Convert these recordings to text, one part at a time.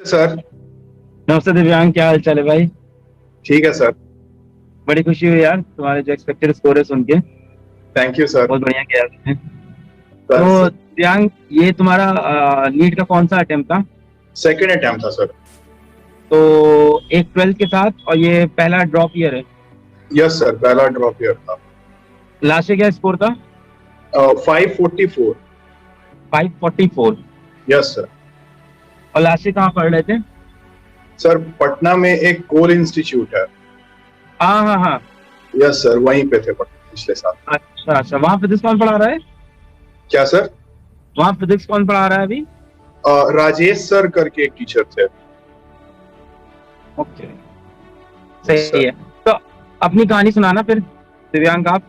Sir. नमस्ते दिव्यांग, क्या हाल चाल है भाई। ठीक है सर। बड़ी खुशी हुई यार तुम्हारे जो एक्सपेक्टेड स्कोर है सुन के। Thank you sir. बहुत बढ़िया किया तुमने। सर तो दिव्यांग, ये तुम्हारा नीट का कौन सा अटेम्प्ट था? सेकेंड अटेम्प्ट था सर। तो एक 12th के साथ, और ये पहला ड्रॉप ईयर है। यस सर, पहला ड्रॉप ईयर था। लास्ट ईयर क्या स्कोर था? 544। 544। Yes sir. और लास्ट ईयर कहाँ पढ़ रहे थे? सर पटना में एक कोल इंस्टीट्यूट है। हाँ हाँ हाँ। यस सर, वहीं पे थे पिछले साल। अच्छा अच्छा, वहाँ फिजिक्स कौन पढ़ा रहा है? क्या सर? वहाँ फिजिक्स कौन पढ़ा रहा है अभी? राजेश सर करके एक टीचर थे। ओके, सही है। तो अपनी कहानी सुनाना फिर दिव्यांग आप,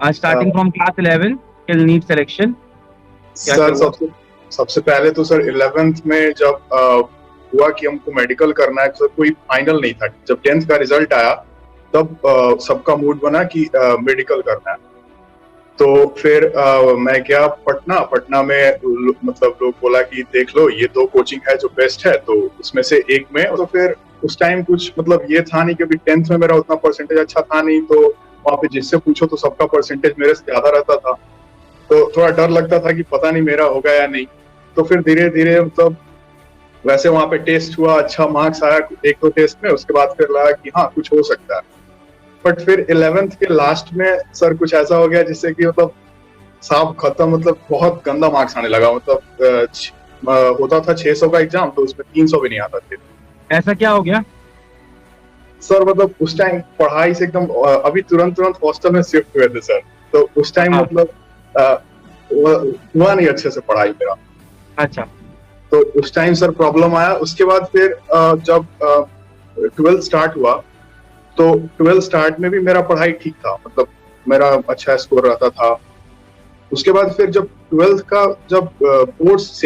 starting from class 11 till NEET selection. Sir सबसे पहले तो सर 11th में जब हुआ कि हमको मेडिकल करना है, सर कोई फाइनल नहीं था। जब 10th का रिजल्ट आया तब सबका मूड बना कि मेडिकल करना है। तो फिर मैं गया पटना में मतलब लोग बोला कि देख लो ये दो कोचिंग है जो बेस्ट है, तो उसमें से एक में। तो फिर उस टाइम कुछ मतलब ये था नहीं, क्योंकि 10th में मेरा उतना परसेंटेज अच्छा था नहीं, तो वहाँ पे जिससे पूछो तो सबका परसेंटेज मेरे से ज्यादा रहता था। तो थोड़ा डर लगता था कि पता नहीं मेरा होगा या नहीं। तो फिर धीरे धीरे मतलब वैसे वहाँ पे टेस्ट हुआ, अच्छा मार्क्स आया एक दो टेस्ट में, उसके बाद फिर लगा कि हाँ कुछ हो सकता है। बट फिर 11th के लास्ट में सर कुछ ऐसा हो गया जिससे कि मतलब साफ खत्म, मतलब बहुत गंदा मार्क्स आने लगा। मतलब होता था 600 का एग्जाम, तो उसमें 300 भी नहीं आता थे। ऐसा क्या हो गया? सर मतलब उस टाइम पढ़ाई से एकदम अभी तुरंत हॉस्टल में शिफ्ट हुए थे सर, तो उस टाइम मतलब हुआ नहीं अच्छे से पढ़ाई मेरा। अच्छा। तो उस टाइम सर प्रॉब्लम आया। उसके बाद फिर जब 12th स्टार्ट हुआ, तो 12th स्टार्ट में भी मेरा पढ़ाई ठीक था, मतलब मेरा अच्छा स्कोर रहता था। उसके बाद फिर जब 12th का जब बोर्ड्स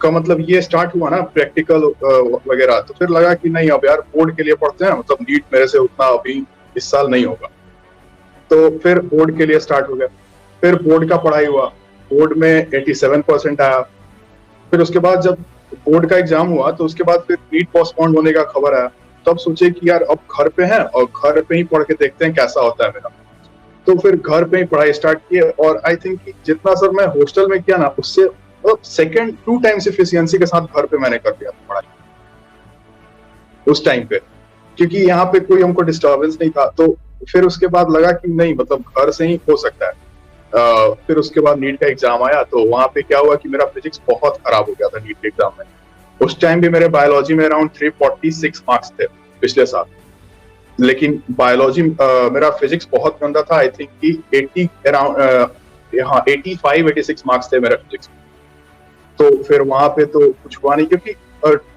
का मतलब ये स्टार्ट हुआ ना प्रैक्टिकल वगैरह, तो फिर लगा कि नहीं अब यार बोर्ड के लिए पढ़ते हैं, मतलब नीट मेरे से उतना अभी इस साल नहीं होगा। तो फिर बोर्ड के लिए स्टार्ट हो गया। फिर बोर्ड का पढ़ाई हुआ, बोर्ड में 87% आया। फिर उसके बाद जब बोर्ड का एग्जाम हुआ, तो उसके बाद फिर नीट पोस्टपोन होने का खबर आया। तब सोचे कि यार अब घर पे हैं और घर पे ही पढ़ के देखते हैं कैसा होता है मेरा। तो फिर घर पे ही पढ़ाई स्टार्ट की, और आई थिंक जितना सर मैं हॉस्टल में किया ना, उससे मतलब सेकंड 2 टाइम्स एफिशिएंसी के साथ घर पे मैंने कर दिया पढ़ाई उस टाइम पे, क्योंकि यहाँ पे कोई हमको डिस्टर्बेंस नहीं था। तो फिर उसके बाद लगा कि नहीं मतलब घर से ही हो सकता है। फिर उसके बाद नीट का एग्जाम आया, तो वहां पे क्या हुआ कि मेरा फिजिक्स बहुत खराब हो गया था नीट के एग्जाम में। उस टाइम भी मेरे बायोलॉजी में अराउंड 346 मार्क्स थे पिछले साल, लेकिन बायोलॉजी मेरा फिजिक्स बहुत गंदा था। आई थिंक कि 80 अराउंड हाँ 85-86 मार्क्स थे मेरा फिजिक्स। तो फिर वहां पे तो कुछ हुआ नहीं, क्योंकि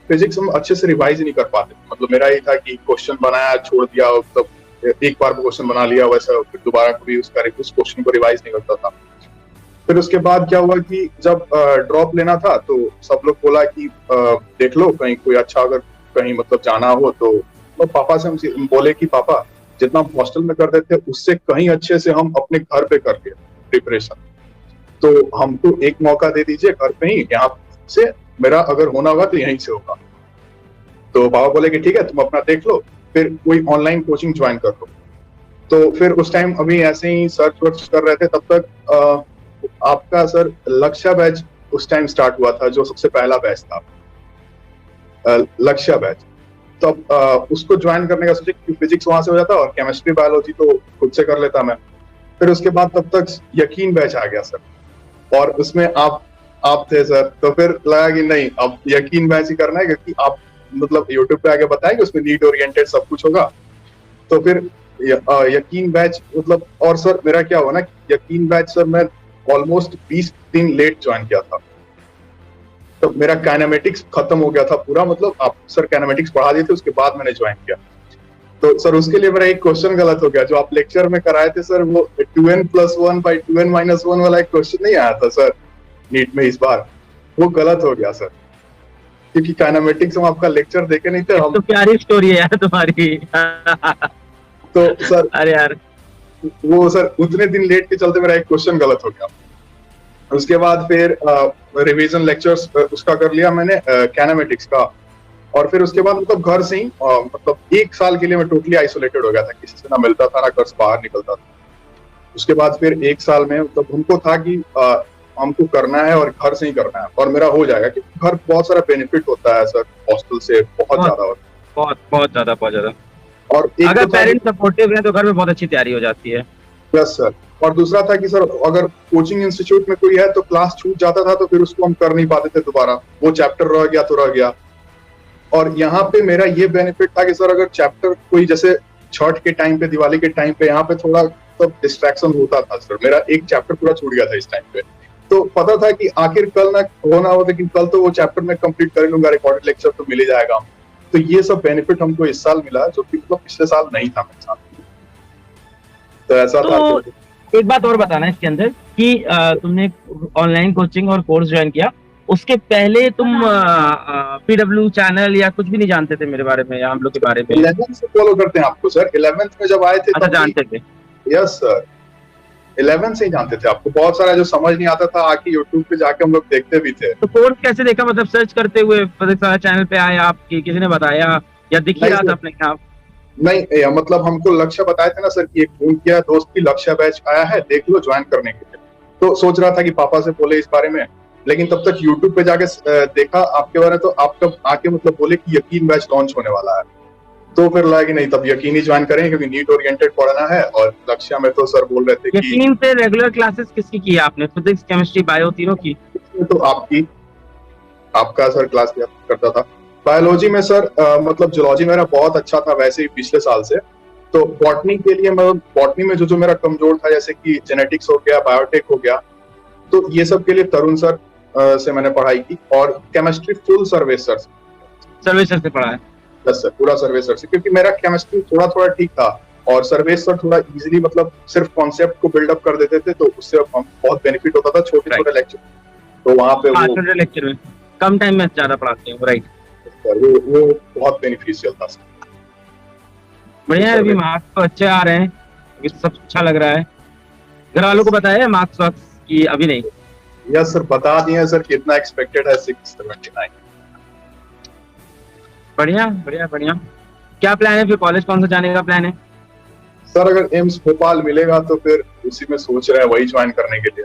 फिजिक्स हम अच्छे से रिवाइज ही नहीं कर पाते। मतलब मेरा ये था कि क्वेश्चन बनाया छोड़ दिया, मतलब एक बार क्वेश्चन बना लिया वैसा, फिर दोबारा कभी उस क्वेश्चन को रिवाइज नहीं करता था। फिर उसके बाद क्या हुआ कि जब ड्रॉप लेना था, तो सब लोग बोला कि देख लो कहीं कोई अच्छा, अगर कहीं मतलब जाना हो तो पापा से हम बोले कि पापा जितना हम हॉस्टल में करते थे उससे कहीं अच्छे से हम अपने घर पे कर लिए प्रिपरेशन, तो हमको एक मौका दे दीजिए घर पे ही, यहाँ से मेरा अगर होना होगा तो यहीं से होगा। तो पापा बोले कि ठीक है तुम अपना देख लो, फिर कोई ऑनलाइन कोचिंग ज्वाइन कर लो। तो फिर उस टाइम अभी ऐसे ही सर्च वर्च कर रहे थे, तब तक आपका सर लक्ष्य बैच उस टाइम स्टार्ट हुआ था, जो सबसे पहला बैच था लक्ष्य बैच। तो उसको ज्वाइन करने का सोचा कि फिजिक्स वहां से हो जाता और केमिस्ट्री बायोलॉजी तो खुद से कर लेता मैं। फिर उसके बाद तब तक यकीन बैच आ गया सर, और उसमें आप थे सर। तो फिर लगा कि नहीं अब यकीन बैच ही करना है, क्योंकि आप मतलब यूट्यूब पे आगे बताएंगे उसमें नीट ओरिएंटेड सब कुछ होगा। तो फिर यकीन बैच मतलब, और सर मेरा क्या हुआ ना, यकीन बैच सर मैं ऑलमोस्ट 20 दिन लेट ज्वाइन किया था। तो मेरा काइनेमेटिक्स खत्म हो गया था पूरा, मतलब आप सर काइनेमेटिक्स पढ़ा दिए थे उसके बाद मैंने ज्वाइन किया। तो सर उसके लिए मेरा एक क्वेश्चन गलत हो गया, जो आप लेक्चर में कराए थे सर, वो 2n+1/2n-1 वाला एक क्वेश्चन नहीं आया था सर नीट में इस बार, वो गलत हो गया सर, क्योंकि काइनेमेटिक्स हम आपका लेक्चर देखे नहीं थे हम। तो प्यारी स्टोरी है यार तुम्हारी। तो सर अरे यार, वो सर उतने दिन लेट के चलते मेरा एक क्वेश्चन गलत हो गया। उसके बाद फिर रिवीजन लेक्चर्स उसका कर लिया मैंने, कैनामेटिक्स का। और फिर उसके बाद मतलब घर से ही मतलब 1 साल के लिए मैं टोटली आइसोलेटेड हो गया था, किसी से ना मिलता था ना घर से बाहर निकलता था। उसके बाद फिर 1 साल में मतलब हमको था कि हमको करना है और घर से ही करना है, और मेरा हो जाएगा, क्योंकि घर बहुत सारा बेनिफिट होता है सर, हॉस्टल से बहुत ज्यादा होता बहुत बहुत ज्यादा, बहुत ज्यादा। है। और एक अगर तो था पेरेंट्स सपोर्टिव हैं तो घर में बहुत अच्छी तैयारी हो जाती है। यस सर, और दूसरा था कि सर अगर कोचिंग इंस्टीट्यूट में कोई है तो क्लास छूट जाता था तो फिर उसको हम कर नहीं पाते थे दोबारा, वो चैप्टर रह गया तो रह गया। और यहाँ पे मेरा ये बेनिफिट था कि सर अगर चैप्टर कोई जैसे छठ के टाइम पे, दिवाली के टाइम पे यहाँ पे थोड़ा तो डिस्ट्रैक्शन होता था सर, मेरा एक चैप्टर पूरा छूट गया था इस टाइम पे, तो पता था कि आखिर कल ना हो ना हो लेकिन कल तो वो चैप्टर मैं कंप्लीट कर लूंगा, रिकॉर्डेड लेक्चर तो मिल ही जाएगा। तो ये सब बेनिफिट हमको इस साल मिला जो कि मतलब पिछले साल नहीं था मेरे साथ। तो ऐसा था तो कि एक बात और बताना इसके अंदर कि तुमने ऑनलाइन कोचिंग और कोर्स ज्वाइन किया, उसके पहले तुम पीडब्ल्यू चैनल या कुछ भी नहीं जानते थे मेरे बारे में या हम लोग के बारे में? 11th से फॉलो करते हैं आपको सर, 11th में जब आए थे अच्छा, तब जानते थे। यस सर, 11 से ही जानते थे आपको, बहुत सारा जो समझ नहीं आता था आके यूट्यूब पे जाके हम लोग देखते भी थे। तो कोर्स कैसे देखा, मतलब सर्च करते हुए सारा चैनल पे आए आपकी, किसी ने बताया या दिख ही नहीं रहा था सर, अपने आप? नहीं मतलब हमको लक्ष्य बताए थे ना सर कि एक फोन किया दोस्त की, लक्ष्य बैच आया है देख लो ज्वाइन करने के लिए, तो सोच रहा था कि पापा से बोले इस बारे में, लेकिन तब तक यूट्यूब पे जाके देखा आपके बारे में, तो आप तब आके मतलब बोले कि यकीन बैच लॉन्च होने वाला है, तो फिर लगा कि नहीं तब यकीन ही ज्वाइन करेंगे क्योंकि नीट ओरिएंटेड पढ़ना है। और लक्ष्य में तो सर बोल रहे थे कि यकीन से रेगुलर क्लासेस किसकी की है आपने, फिजिक्स केमिस्ट्री बायो तीनों की? तो आपका सर क्लास लिया करता था। बायोलॉजी में सर मतलब जूलॉजी मेरा बहुत अच्छा था वैसे ही पिछले साल से, तो बॉटनी के लिए मैं बॉटनी में जो मेरा कमजोर था जैसे कि जेनेटिक्स हो गया, बायोटेक हो गया, तो ये सब के लिए तरुण सर से मैंने पढ़ाई की। और केमिस्ट्री फुल सर्वेश सर सर्वेसर से पढ़ा है? बस सर पूरा सर्वेश सर से, क्योंकि मेरा केमिस्ट्री थोड़ा थोड़ा ठीक था और सर्वेश सर थोड़ा इजीली मतलब सिर्फ कॉन्सेप्ट को बिल्डअप कर देते थे, तो उससे बहुत बेनिफिट होता था, छोटे छोटे लेक्चर, तो वहाँ पे वो छोटे लेक्चर में कम टाइम में ज्यादा पढ़ाते हैं, राइट? वो बहुत बेनिफिशियल था सर। बढ़िया है, अभी मार्क्स तो अच्छे आ रहे हैं, अभी सब अच्छा लग रहा है। घर वालों को बताया मार्क्स वार्क्स की अभी नहीं? यस सर, बता दिए सर कितना एक्सपेक्टेड है, 679। बढ़िया बढ़िया बढ़िया। क्या प्लान है फिर, कॉलेज कौन सा जाने का प्लान है? सर अगर एम्स भोपाल मिलेगा तो फिर उसी में सोच रहे हैं वही ज्वाइन करने के लिए।